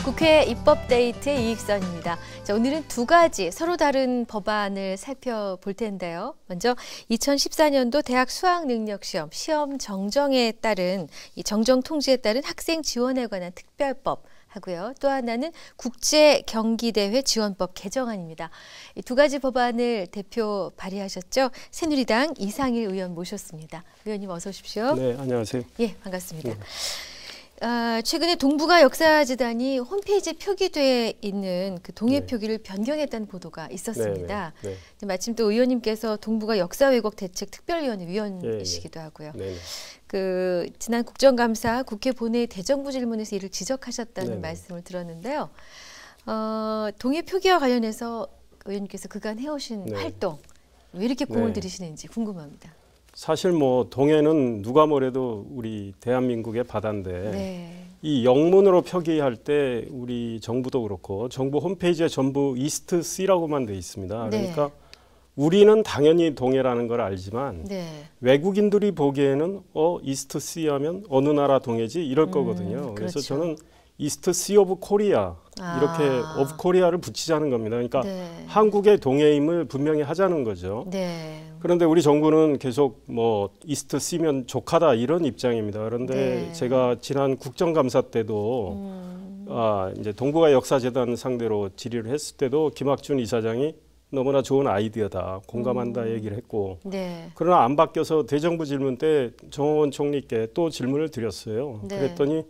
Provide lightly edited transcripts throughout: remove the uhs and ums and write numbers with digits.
국회 입법데이트의 이익선입니다. 자, 오늘은 두 가지 서로 다른 법안을 살펴볼 텐데요. 먼저 2014년도 대학 수학능력시험 시험 정정에 따른 이 정정 통지에 따른 학생 지원에 관한 특별법 하고요. 또 하나는 국제경기대회 지원법 개정안입니다. 이 두 가지 법안을 대표 발의하셨죠. 새누리당 이상일 의원 모셨습니다. 의원님 어서 오십시오. 네, 안녕하세요. 예, 반갑습니다. 최근에 동북아 역사재단이 홈페이지에 표기돼 있는 그 동해 표기를 변경했다는 보도가 있었습니다. 네. 마침 또 의원님께서 동북아 역사왜곡 대책 특별위원회 위원이시기도 하고요. 그 지난 국정감사 국회 본회의 대정부 질문에서 이를 지적하셨다는 말씀을 들었는데요. 동해 표기와 관련해서 의원님께서 그간 해오신 활동 왜 이렇게 공을 들이시는지 궁금합니다. 사실 뭐 동해는 누가 뭐래도 우리 대한민국의 바다인데 이 영문으로 표기할 때 우리 정부도 그렇고 정부 홈페이지에 전부 이스트 C라고만 돼 있습니다. 그러니까 우리는 당연히 동해라는 걸 알지만 외국인들이 보기에는 이스트 C 하면 어느 나라 동해지 이럴 거거든요. 그래서 저는 이스트 씨 오브 코리아 이렇게 오브 코리아를 붙이자는 겁니다. 그러니까 한국의 동해임을 분명히 하자는 거죠. 그런데 우리 정부는 계속 뭐 이스트 씨면 족하다 이런 입장입니다. 그런데 제가 지난 국정감사 때도 이제 동북아 역사재단 상대로 질의를 했을 때도 김학준 이사장이 너무나 좋은 아이디어다, 공감한다 얘기를 했고 그러나 안 바뀌어서 대정부 질문 때 정홍원 총리께 또 질문을 드렸어요. 그랬더니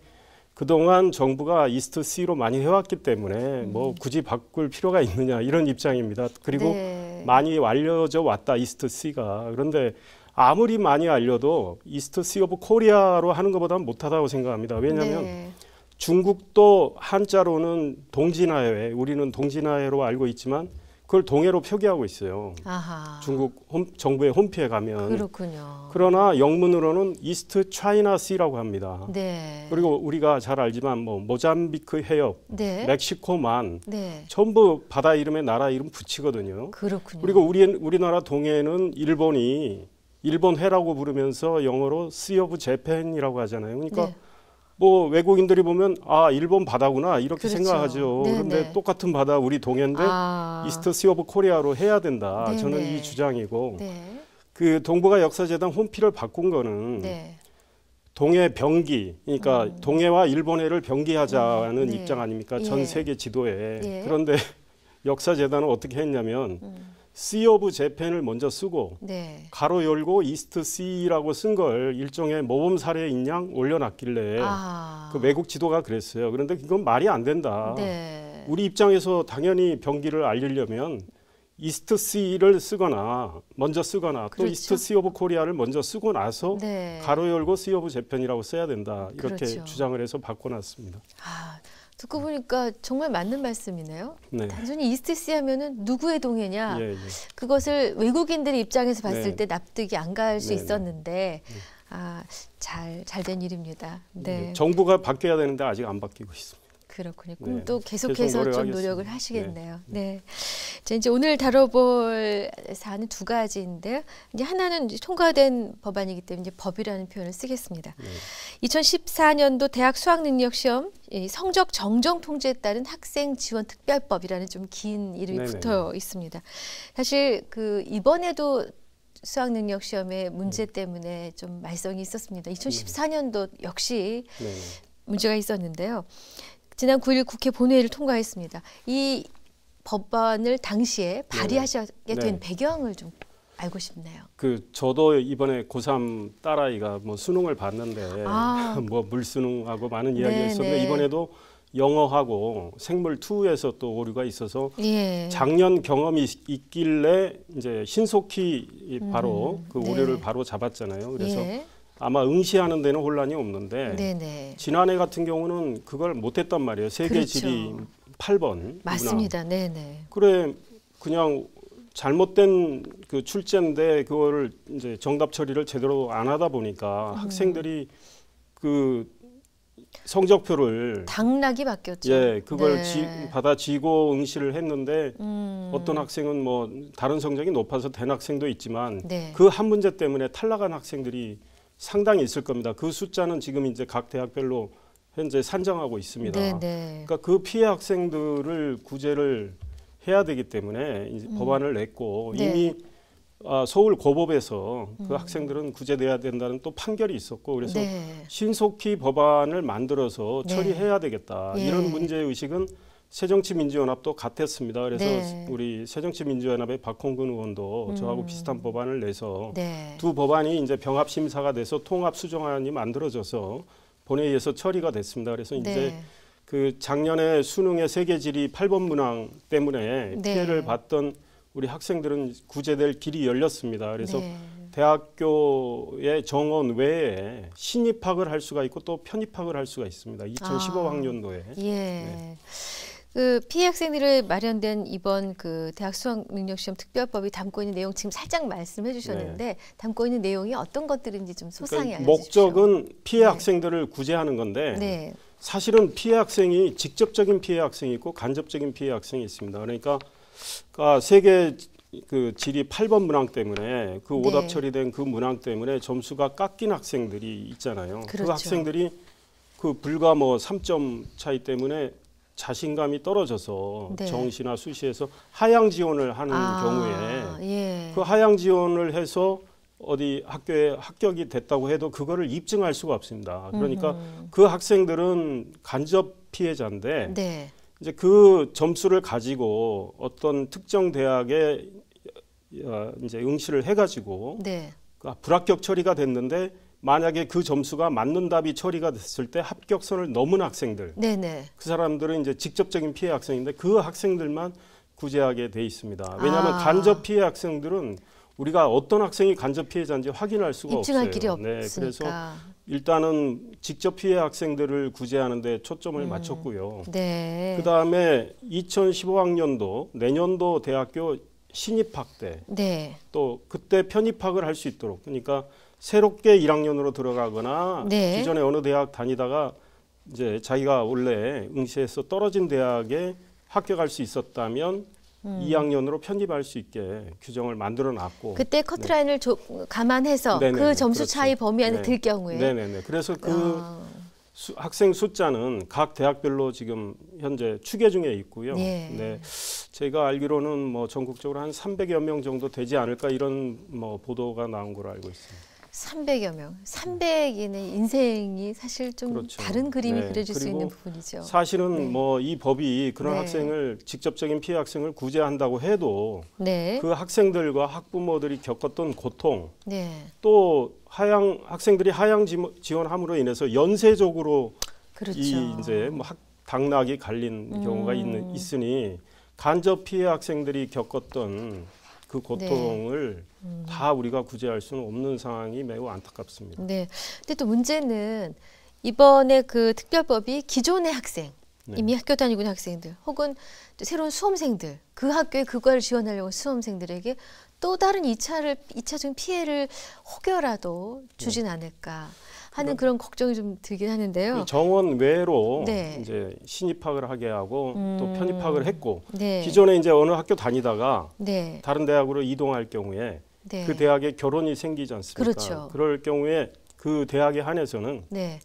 그동안 정부가 이스트 C로 많이 해왔기 때문에 뭐 굳이 바꿀 필요가 있느냐 이런 입장입니다. 그리고 많이 알려져 왔다 이스트 C가. 그런데 아무리 많이 알려도 이스트 C 오브 코리아로 하는 것보다는 못하다고 생각합니다. 왜냐하면 중국도 한자로는 동진하해, 우리는 동진하해로 알고 있지만 그걸 동해로 표기하고 있어요. 중국 정부의 홈피에 가면. 그렇군요. 그러나 영문으로는 이스트 차이나 C라고 합니다. 그리고 우리가 잘 알지만 뭐 모잠비크 해협, 멕시코만 전부 바다 이름에 나라 이름 붙이거든요. 그렇군요. 그리고 우리나라 동해는 일본이 일본해라고 부르면서 영어로 Sea of Japan이라고 하잖아요. 그러니까 뭐 외국인들이 보면 일본 바다구나 이렇게 생각하죠. 그런데 똑같은 바다 우리 동해인데 이스트 씨 오브 코리아로 해야 된다. 저는 이 주장이고 그 동북아 역사재단 홈피를 바꾼 거는 동해 병기, 그러니까 동해와 일본해를 병기하자는 입장 아닙니까? 전 세계 지도에. 그런데 역사재단은 어떻게 했냐면 Sea of Japan을 먼저 쓰고 가로 열고 이스트 C라고 쓴 걸 일종의 모범 사례인 양 올려놨길래 그 외국 지도가 그랬어요. 그런데 이건 말이 안 된다. 우리 입장에서 당연히 병기를 알리려면 이스트 C를 쓰거나 먼저 쓰거나 또 이스트 C 오브 코리아를 먼저 쓰고 나서 가로 열고 Sea of Japan이라고 써야 된다. 이렇게 주장을 해서 바꿔놨습니다. 듣고 보니까 정말 맞는 말씀이네요. 단순히 이스트 C 하면은 누구의 동해냐. 그것을 외국인들의 입장에서 봤을 때 납득이 안 갈 수 있었는데 잘 된 일입니다. 정부가 바뀌어야 되는데 아직 안 바뀌고 있습니다. 그렇군요. 그럼 또 계속해서 좀 노력을 하시겠네요. 자, 이제 오늘 다뤄볼 사안은 두 가지인데요. 이제 하나는 이제 통과된 법안이기 때문에 이제 법이라는 표현을 쓰겠습니다. 2014년도 대학 수학능력시험 성적 정정 통지에 따른 학생 지원 특별법이라는 좀 긴 이름이 붙어 있습니다. 사실 그 이번에도 수학능력시험의 문제 때문에 좀 말썽이 있었습니다. 2014년도 역시 문제가 있었는데요. 지난 9일 국회 본회의를 통과했습니다. 이 법안을 당시에 발의하시게 된 배경을 좀 알고 싶네요. 저도 이번에 고3 딸아이가 뭐 수능을 봤는데 뭐 물수능하고 많은 이야기가 있었는데 이번에도 영어하고 생물 2에서 또 오류가 있어서 작년 경험이 있길래 이제 신속히 바로 그 오류를 바로 잡았잖아요. 그래서 아마 응시하는 데는 혼란이 없는데 지난해 같은 경우는 그걸 못했단 말이에요. 세계 지리 8번. 맞습니다. 그래 그냥 잘못된 그 출제인데 그거를 이제 정답 처리를 제대로 안 하다 보니까 학생들이 그 성적표를 당락이 바뀌었죠. 그걸 받아쥐고 응시를 했는데 어떤 학생은 뭐 다른 성적이 높아서 된 학생도 있지만 그 한 문제 때문에 탈락한 학생들이 상당히 있을 겁니다. 그 숫자는 지금 이제 각 대학별로 현재 산정하고 있습니다. 네네. 그러니까 그 피해 학생들을 구제를 해야 되기 때문에 이제 법안을 냈고 네. 이미 서울 고법에서 그 학생들은 구제돼야 된다는 또 판결이 있었고 그래서 네. 신속히 법안을 만들어서 네. 처리해야 되겠다. 예. 이런 문제의식은 새정치민주연합도 같았습니다. 그래서 네. 우리 새정치민주연합의 박홍근 의원도 저하고 비슷한 법안을 내서 네. 두 법안이 이제 병합 심사가 돼서 통합 수정안이 만들어져서 본회의에서 처리가 됐습니다. 그래서 이제 네. 그 작년에 수능의 세계지리 8번 문항 때문에 네. 피해를 봤던 우리 학생들은 구제될 길이 열렸습니다. 그래서 네. 대학교의 정원 외에 신입학을 할 수가 있고 또 편입학을 할 수가 있습니다. 2015학년도에. 예. 네. 그 피해 학생들을 마련된 이번 그 대학 수학 능력 시험 특별법이 담고 있는 내용 지금 살짝 말씀해 주셨는데 네. 담고 있는 내용이 어떤 것들인지 좀 소상히 그러니까 알려주십시오. 목적은 피해 네. 학생들을 구제하는 건데 네. 사실은 피해 학생이 직접적인 피해 학생이 있고 간접적인 피해 학생이 있습니다. 그러니까 세계 그 지리 8번 문항 때문에 그 오답 네. 처리된 그 문항 때문에 점수가 깎인 학생들이 있잖아요. 그렇죠. 그 학생들이 그 불과 뭐 3점 차이 때문에 자신감이 떨어져서 네. 정시나 수시에서 하향 지원을 하는 경우에 예. 그 하향 지원을 해서 어디 학교에 합격이 됐다고 해도 그거를 입증할 수가 없습니다. 그러니까 그 학생들은 간접 피해자인데 네. 이제 그 점수를 가지고 어떤 특정 대학에 이제 응시를 해가지고 네. 불합격 처리가 됐는데 만약에 그 점수가 맞는 답이 처리가 됐을 때 합격선을 넘은 학생들, 네네. 그 사람들은 이제 직접적인 피해 학생인데 그 학생들만 구제하게 돼 있습니다. 왜냐하면 간접 피해 학생들은 우리가 어떤 학생이 간접 피해자인지 확인할 수가 입증할 없어요. 길이 네, 없으니까. 그래서 일단은 직접 피해 학생들을 구제하는 데 초점을 맞췄고요. 네. 그다음에 2015학년도 내년도 대학교 신입학 때 네. 또 그때 편입학을 할 수 있도록 그러니까 새롭게 1학년으로 들어가거나 네. 기존에 어느 대학 다니다가 이제 자기가 원래 응시해서 떨어진 대학에 합격할 수 있었다면 2학년으로 편입할 수 있게 규정을 만들어 놨고 그때 커트라인을 감안해서 네네네, 그 점수 그렇죠. 차이 범위 안에 네. 들 경우에 네네네. 그래서 그 학생 숫자는 각 대학별로 지금 현재 추계 중에 있고요. 예. 네, 제가 알기로는 뭐 전국적으로 한 300여 명 정도 되지 않을까 이런 뭐 보도가 나온 걸로 알고 있습니다. 300여 명, 300인의 인생이 사실 좀 그렇죠. 다른 그림이 네. 그려질 수 있는 그리고 부분이죠. 사실은 네. 뭐 이 법이 그런 네. 학생을 직접적인 피해 학생을 구제한다고 해도 네, 그 학생들과 학부모들이 겪었던 고통 네, 또 학생들이 하향 지원함으로 인해서 연쇄적으로 그렇죠. 이 이제 뭐 당락이 갈린 경우가 있으니 간접 피해 학생들이 겪었던 그 고통을 다 우리가 구제할 수는 없는 상황이 매우 안타깝습니다. 네. 근데 또 문제는 이번에 그 특별법이 기존의 학생, 네. 이미 학교 다니고 있는 학생들, 혹은 또 새로운 수험생들, 그 학교에 그걸 지원하려고 수험생들에게 또 다른 2차적인 피해를 혹여라도 주진 않을까 하는 그런 걱정이 좀 들긴 하는데요. 정원 외로 네. 이제 신입학을 하게 하고 또 편입학을 했고 네. 기존에 이제 어느 학교 다니다가 네. 다른 대학으로 이동할 경우에 네. 그 대학에 결혼이 생기지 않습니까? 그렇죠. 그럴 경우에 그 대학에 한해서는 네.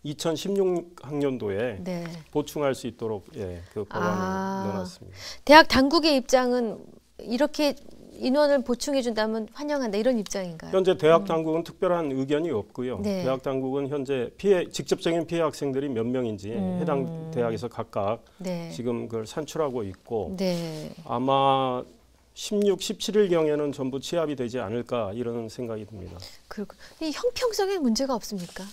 2016학년도에 네. 보충할 수 있도록 그 법안을 넣어놨습니다. 대학 당국의 입장은 이렇게 인원을 보충해 준다면 환영한다 이런 입장인가요? 현재 대학 당국은 특별한 의견이 없고요. 네. 대학 당국은 현재 직접적인 피해 학생들이 몇 명인지 해당 대학에서 각각 네. 지금 그걸 산출하고 있고 네. 아마 16, 17경에는 전부 취합이 되지 않을까 이런 생각이 듭니다. 그리고 이 형평성에 문제가 없습니까?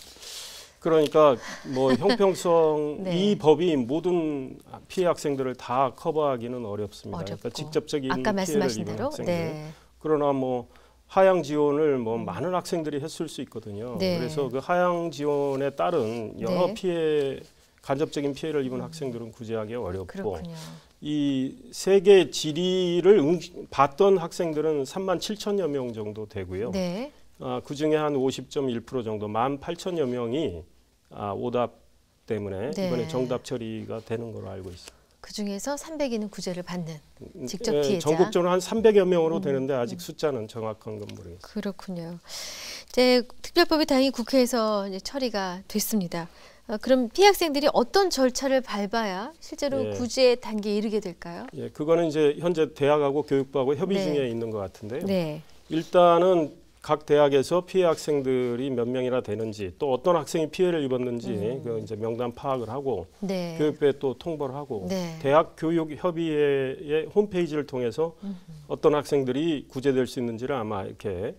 그러니까 뭐 형평성 네. 이 법이 모든 피해 학생들을 다 커버하기는 어렵습니다. 어렵고. 그러니까 직접적인 아까 피해를 말씀하신 입은 대로 학생들. 네. 그러나 뭐 하향 지원을 뭐 많은 학생들이 했을 수 있거든요. 네. 그래서 그 하향 지원에 따른 여러 네. 간접적인 피해를 입은 학생들은 구제하기 어렵고 그렇군요. 이 세계 지리를 봤던 학생들은 37,000여 명 정도 되고요. 네. 그 중에 한 50.1% 정도 18,000여 명이 오답 때문에 네. 이번에 정답 처리가 되는 걸로 알고 있습니다. 그 중에서 300인은 구제를 받는 직접 피해자. 전국적으로 한 300여 명으로 되는데 아직 숫자는 정확한 건 모르겠습니다. 그렇군요. 이제 특별법이 다행히 국회에서 이제 처리가 됐습니다. 그럼 피해 학생들이 어떤 절차를 밟아야 실제로 예. 구제 단계에 이르게 될까요? 예, 그거는 이제 현재 대학하고 교육부하고 협의 네. 중에 있는 것 같은데요. 네. 일단은 각 대학에서 피해 학생들이 몇 명이나 되는지 또 어떤 학생이 피해를 입었는지 그 이제 명단 파악을 하고 네. 교육부에 또 통보를 하고 네. 대학 교육 협의회의 홈페이지를 통해서 어떤 학생들이 구제될 수 있는지를 아마 이렇게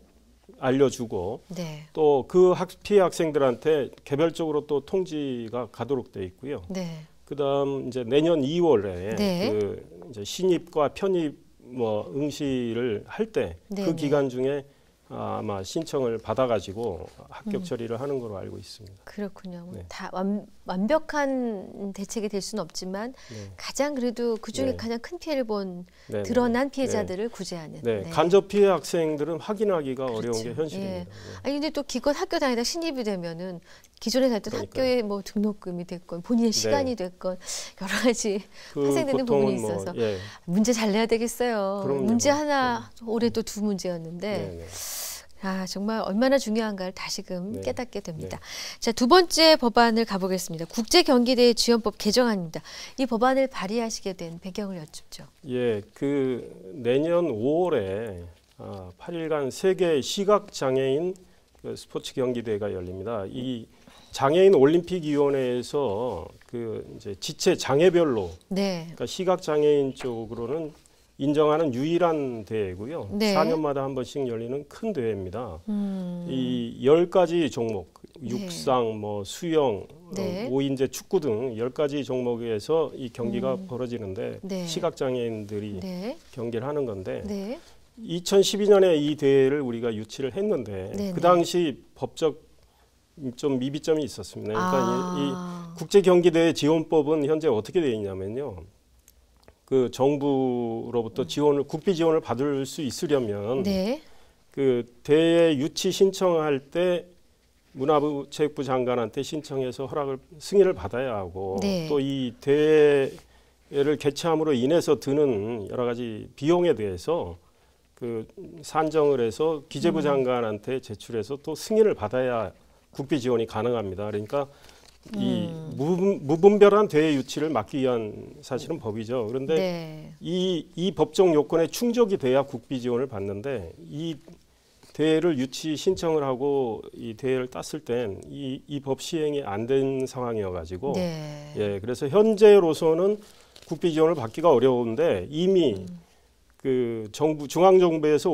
알려주고 네. 또 그 피해 학생들한테 개별적으로 또 통지가 가도록 돼 있고요. 네. 그다음 이제 내년 2월에 네. 그 이제 신입과 편입 뭐 응시를 할 때 네, 그 네. 기간 중에 아마 신청을 받아가지고 합격 처리를 하는 걸로 알고 있습니다. 그렇군요. 네. 다 완벽한 대책이 될 수는 없지만 네. 가장 그래도 그중에 네. 가장 큰 피해를 본 네, 드러난 네. 피해자들을 구제하는. 네. 네. 간접 피해 학생들은 확인하기가 그렇죠. 어려운 게 현실입니다. 예. 네. 아니 근데 또 기껏 학교 다니다 신입이 되면은 기존에 다녔던 그러니까요. 학교에 뭐 등록금이 됐건 본인의 시간이 됐건 여러 가지 파생되는 부분이 있어서 예. 문제 잘 내야 되겠어요. 그럼요. 문제 하나 올해 또 두 문제였는데 네, 네. 아 정말 얼마나 중요한가를 다시금 네. 깨닫게 됩니다. 자, 두 번째 법안을 가보겠습니다. 국제경기대 지원법 개정안입니다. 이 법안을 발의하시게 된 배경을 여쭙죠. 예, 그 내년 5월에 8일간 세계 시각장애인 그 스포츠 경기대회가 열립니다. 이 장애인 올림픽위원회에서 그 이제 지체 장애별로 네. 그러니까 시각장애인 쪽으로는 인정하는 유일한 대회고요. 네. 4년마다 한 번씩 열리는 큰 대회입니다. 이 10가지 종목, 육상, 뭐 수영, 네. 5인제 축구 등 10가지 종목에서 이 경기가 벌어지는데 네. 시각장애인들이 네. 경기를 하는 건데 네. 2012년에 이 대회를 우리가 유치를 했는데 네네. 그 당시 법적 좀 미비점이 있었습니다. 그러니까 이 국제경기대회 지원법은 현재 어떻게 되어 있냐면요. 그 정부로부터 지원을 국비 지원을 받을 수 있으려면 네. 그 대회 유치 신청할 때 문화부 체육부 장관한테 신청해서 승인을 받아야 하고 네. 또 이 대회를 개최함으로 인해서 드는 여러 가지 비용에 대해서 그 산정을 해서 기재부 장관한테 제출해서 또 승인을 받아야 국비 지원이 가능합니다. 그러니까 이 무분별한 대회 유치를 막기 위한 사실은 법이죠. 그런데 네. 이 법정 요건에 충족이 돼야 국비 지원을 받는데 이 대회를 유치 신청을 하고 이 대회를 땄을 땐 이 법 시행이 안 된 상황이어가지고 네. 예 그래서 현재로서는 국비 지원을 받기가 어려운데 이미 그 정부 중앙정부에서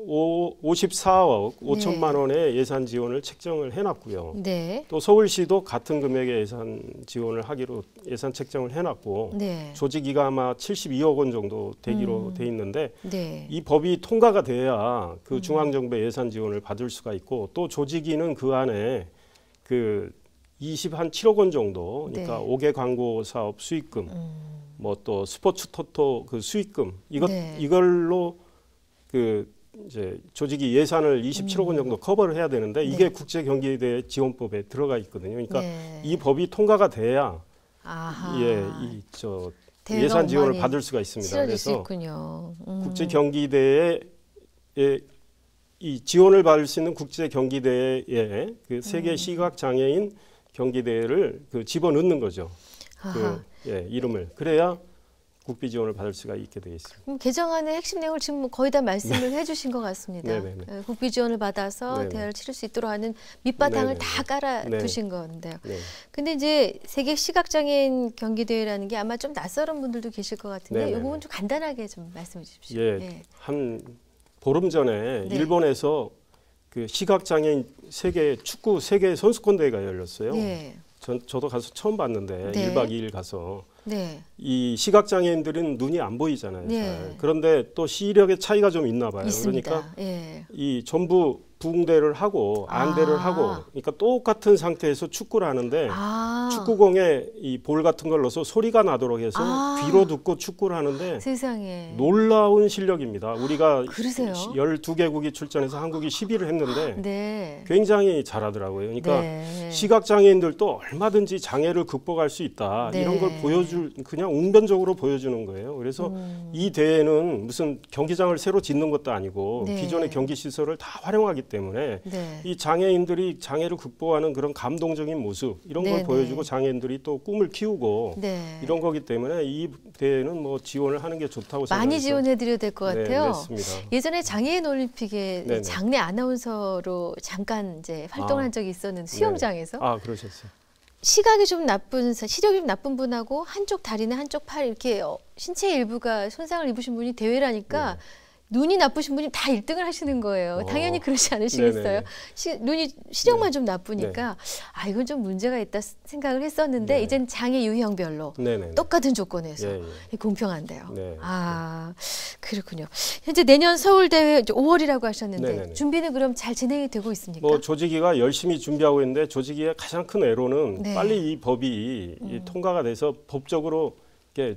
54억 5천만 원의 예산 지원을 책정을 해놨고요. 네. 또 서울시도 같은 금액의 예산 지원을 하기로 예산 책정을 해놨고 네. 조직위가 아마 72억 원 정도 되기로 돼 있는데 네. 이 법이 통과가 돼야 그 중앙정부의 예산 지원을 받을 수가 있고 또 조직위는 그 안에 그 27억 원 정도 그러니까 네. 5개 광고 사업 수익금 뭐 또 스포츠 토토 그 수익금 네. 이걸로 그 이제 조직이 예산을 27억 원 정도 커버를 해야 되는데 이게 네. 국제경기대회 지원법에 들어가 있거든요. 그러니까 네. 이 법이 통과가 돼야 아하. 예산 지원을 받을 수가 있습니다. 치러질 수 그래서 있군요. 국제경기대회에 이 지원을 받을 수 있는 국제경기대회에 그 세계 시각장애인 경기대회를 그 집어넣는 거죠. 이름을 그래야 국비 지원을 받을 수가 있게 되어 있습니다. 개정안의 핵심 내용을 지금 거의 다 말씀을 해주신 것 같습니다. 네네네. 국비 지원을 받아서 네네. 대회를 치를 수 있도록 하는 밑바탕을 네네네. 다 깔아두신 건데요. 네. 근데 이제 세계 시각장애인 경기대회라는 게 아마 좀 낯설은 분들도 계실 것 같은데 네네네. 이 부분 좀 간단하게 좀 말씀해 주십시오. 예, 네. 한 보름 전에 네. 일본에서 그 시각장애인 세계 선수권 대회가 열렸어요. 네. 저도 가서 처음 봤는데 네. 1박 2일 가서 네. 이 시각장애인들은 눈이 안 보이잖아요. 네. 잘. 그런데 또 시력의 차이가 좀 있나 봐요. 있습니다. 그러니까 예. 이 전부 부응대를 하고 안대를 하고 그러니까 똑같은 상태에서 축구를 하는데 축구공에 이 볼 같은 걸 넣어서 소리가 나도록 해서 귀로 듣고 축구를 하는데 세상에 놀라운 실력입니다. 우리가 그러세요? 12개국이 출전해서 한국이 10위를 했는데 네. 굉장히 잘하더라고요. 그러니까 네. 시각장애인들도 얼마든지 장애를 극복할 수 있다. 네. 이런 걸 그냥 웅변적으로 보여주는 거예요. 그래서 이 대회는 무슨 경기장을 새로 짓는 것도 아니고 네. 기존의 경기 시설을 다 활용하기 때문에 네. 이 장애인들이 장애를 극복하는 그런 감동적인 모습 이런 걸 네네. 보여주고 장애인들이 또 꿈을 키우고 네. 이런 거기 때문에 이 대회는 뭐 지원을 하는 게 좋다고 생각해서 많이 지원해드려야 될 것 같아요. 냈습니다. 예전에 장애인 올림픽에 네네. 장내 아나운서로 잠깐 이제 활동을 한 적이 있었는데 수영장에서 그러셨어요. 시각이 좀 나쁜, 시력이 좀 나쁜 분하고 한쪽 다리나 한쪽 팔 이렇게 신체 일부가 손상을 입으신 분이 대회를 하니까 네. 눈이 나쁘신 분이 다 1등을 하시는 거예요. 당연히 그러지 않으시겠어요? 눈이 시력만 좀 나쁘니까 이건 좀 문제가 있다 생각을 했었는데 이젠 장애 유형별로 똑같은 조건에서 공평한데요. 그렇군요. 현재 내년 서울대회 5월이라고 하셨는데 준비는 그럼 잘 진행이 되고 있습니까? 뭐 조직위가 열심히 준비하고 있는데 조직위의 가장 큰 애로는 빨리 이 법이 통과가 돼서 법적으로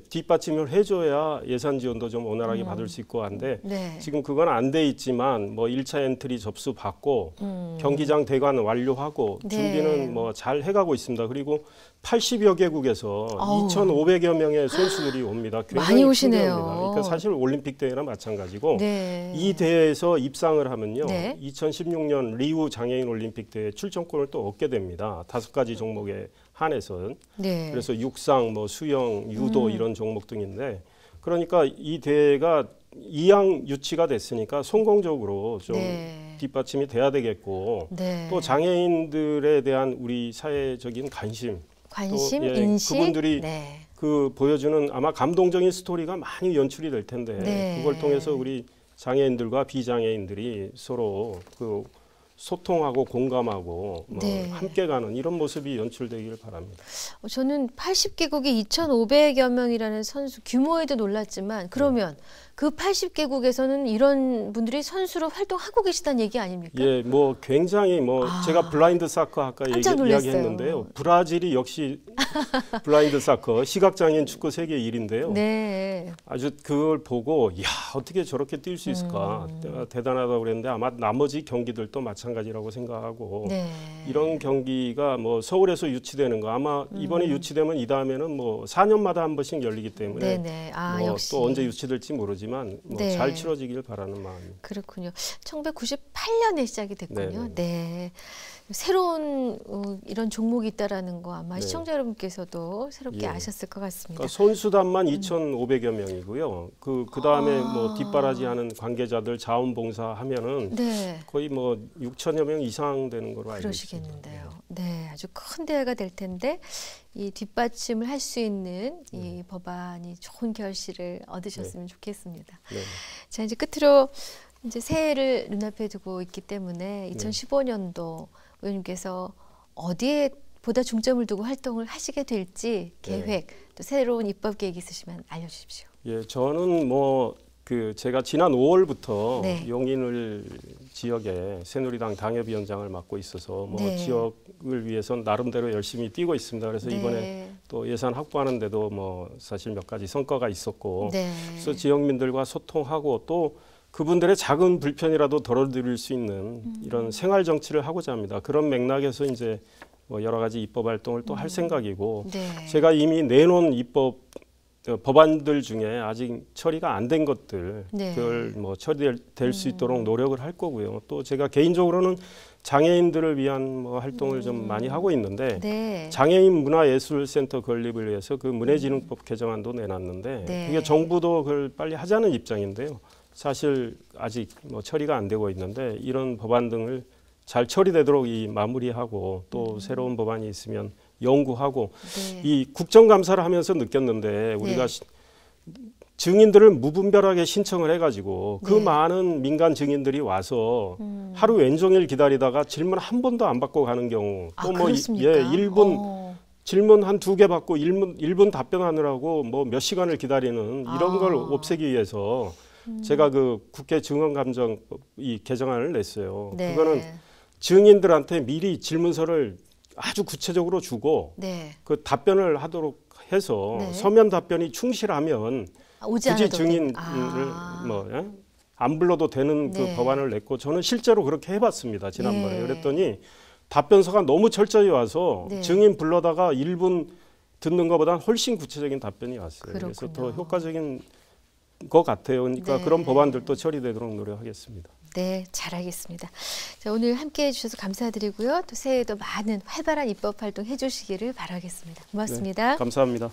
뒷받침을 해줘야 예산 지원도 좀 원활하게 받을 수 있고 한데 지금 그건 안 돼 있지만 뭐 1차 엔트리 접수 받고 경기장 대관 완료하고 준비는 뭐 잘 해가고 있습니다. 그리고 80여 개국에서 2,500여 명의 선수들이 옵니다. 굉장히 많이 오시네요. 그러니까 사실 올림픽 대회나 마찬가지고 이 대회에서 입상을 하면요. 2016년 리우 장애인 올림픽 대회 출전권을 또 얻게 됩니다. 5가지 종목에 한해서. 그래서 육상, 뭐 수영, 유도 이런 종목 등인데 그러니까 이 대회가 이왕 유치가 됐으니까 성공적으로 좀 뒷받침이 돼야 되겠고 또 장애인들에 대한 우리 사회적인 관심, 또, 인식, 그분들이 그 보여주는 아마 감동적인 스토리가 많이 연출이 될 텐데 그걸 통해서 우리 장애인들과 비장애인들이 서로 그 소통하고 공감하고 함께 가는 이런 모습이 연출되기를 바랍니다. 저는 80개국이 2,500여 명이라는 선수 규모에도 놀랐지만 그러면 그 80개국에서는 이런 분들이 선수로 활동하고 계시다는 얘기 아닙니까? 예, 뭐 굉장히 제가 블라인드 사커 아까 이야기했는데요. 브라질이 역시 블라인드 사커 시각장애인 축구 세계 1위인데요. 아주 그걸 보고 야 어떻게 저렇게 뛸 수 있을까 대단하다고 그랬는데 아마 나머지 경기들도 마찬가지라고 생각하고 이런 경기가 뭐 서울에서 유치되는 거 아마 이번에 유치되면 이 다음에는 뭐 4년마다 한 번씩 열리기 때문에 역시. 또 언제 유치될지 모르지만 잘 치러지길 바라는 마음입니다. 그렇군요. 1998년에 시작이 됐군요. 새로운 이런 종목이 있다라는 거 아마 시청자 여러분께서도 새롭게 아셨을 것 같습니다. 그러니까 선수단만 2,500여 명이고요. 그 다음에 뭐 뒷바라지하는 관계자들 자원봉사하면은 거의 뭐 6천여 명 이상 되는 걸로 알고 있습니다. 그러시겠는데요. 아주 큰 대회가 될 텐데 이 뒷받침을 할 수 있는 이 법안이 좋은 결실을 얻으셨으면 좋겠습니다. 자, 이제 끝으로 이제 새해를 눈앞에 두고 있기 때문에 2015년도 의원님께서 어디에 보다 중점을 두고 활동을 하시게 될지 계획, 또 새로운 입법 계획 있으시면 알려주십시오. 예, 저는 제가 지난 5월부터 용인을 지역에 새누리당 당협위원장을 맡고 있어서 지역을 위해서 나름대로 열심히 뛰고 있습니다. 그래서 이번에 또 예산 확보하는데도 사실 몇 가지 성과가 있었고, 그래서 지역민들과 소통하고 또 그분들의 작은 불편이라도 덜어드릴 수 있는 이런 생활 정치를 하고자 합니다. 그런 맥락에서 이제 여러 가지 입법 활동을 또 할 생각이고, 제가 이미 내놓은 법안들 중에 아직 처리가 안 된 것들, 그걸 처리될 수 있도록 노력을 할 거고요. 또 제가 개인적으로는 장애인들을 위한 활동을 좀 많이 하고 있는데, 장애인 문화예술센터 건립을 위해서 그 문해진흥법 개정안도 내놨는데, 그게 정부도 그걸 빨리 하자는 입장인데요. 사실 아직 처리가 안 되고 있는데 이런 법안 등을 잘 처리되도록 마무리하고 또 새로운 법안이 있으면 연구하고 이 국정감사를 하면서 느꼈는데 우리가 증인들을 무분별하게 신청을 해가지고 그 많은 민간 증인들이 와서 하루 왼종일 기다리다가 질문 한 번도 안 받고 가는 경우 또 질문 한 2개 받고 1분 답변하느라고 몇 시간을 기다리는 이런 걸 없애기 위해서 제가 그 국회 증언감정법 이 개정안을 냈어요. 그거는 증인들한테 미리 질문서를 아주 구체적으로 주고 그 답변을 하도록 해서 서면 답변이 충실하면 굳이 증인을 안 불러도 되는 그 법안을 냈고 저는 실제로 그렇게 해봤습니다. 지난번에. 그랬더니 답변서가 너무 철저히 와서 증인 불러다가 1분 듣는 것보다 훨씬 구체적인 답변이 왔어요. 그래서 더 효과적인 것 같아요. 그러니까 그런 법안들도 처리되도록 노력하겠습니다. 네, 잘하겠습니다. 자, 오늘 함께해 주셔서 감사드리고요. 또 새해에도 많은 활발한 입법 활동 해주시기를 바라겠습니다. 고맙습니다. 네, 감사합니다.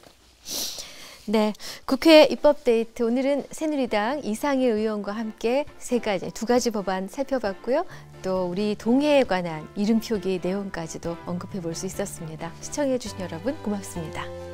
네, 국회 입법데이트 오늘은 새누리당 이상일 의원과 함께 두 가지 법안 살펴봤고요. 또 우리 동해에 관한 이름 표기 내용까지도 언급해 볼 수 있었습니다. 시청해 주신 여러분 고맙습니다.